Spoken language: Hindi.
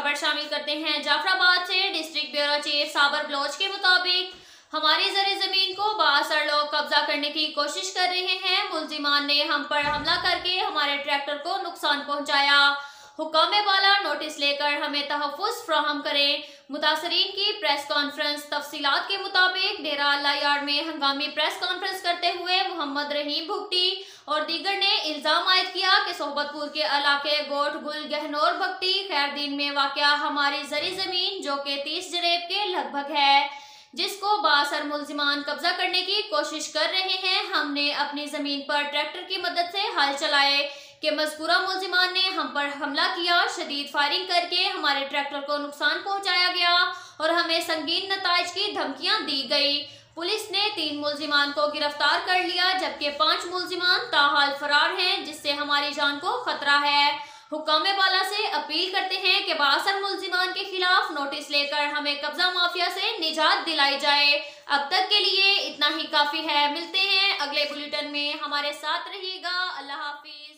खबर शामिल करते हैं जाफराबाद से। डिस्ट्रिक्ट ब्यूरो चीफ साबर बलोच के मुताबिक हमारी ज़र ज़मीन को बासर लोग कब्जा करने की कोशिश कर रहे हैं। मुल्जिमान ने हम पर हमला करके हमारे ट्रैक्टर को नुकसान पहुंचाया। हुक्काम बाला नोटिस लेकर हमें तहफ़्फ़ुज़ फ्राहम करें। मुतासरीन की प्रेस कॉन्फ्रेंस। तफसीलात के मुताबिक डेरा अल्लाह यार्ड में हंगामी प्रेस कॉन्फ्रेंस करते हुए मोहम्मद रहीम भुगटी और दीगर ने इल्जाम आयद किया कि सोहबतपुर के इलाके गोट गुल गहनौर भक्ति खैरदीन में वाक़या हमारी ज़री ज़मीन जो कि 30 जरेब के लगभग है, जिसको बासर मुल्जिमान कब्जा करने की कोशिश कर रहे हैं। हमने अपनी जमीन पर ट्रैक्टर की मदद से हल चलाए कि मज़कूरा मुल्जिमान ने हम पर हमला किया। शदीद फायरिंग करके हमारे ट्रैक्टर को नुकसान पहुंचाया गया और हमें संगीन नताइज की धमकियां दी गई। पुलिस ने 3 मुल्जिमान को गिरफ्तार कर लिया जबकि 5 मुल्जिमान ताहाल फरार हैं, जिससे हमारी जान को खतरा है। हुक्काम बाला से अपील करते हैं कि बासर मुल्जिमान के खिलाफ नोटिस लेकर हमें कब्जा माफिया से निजात दिलाई जाए। अब तक के लिए इतना ही काफी है। मिलते हैं अगले बुलेटिन में, हमारे साथ रहिएगा। अल्लाह हाफिज।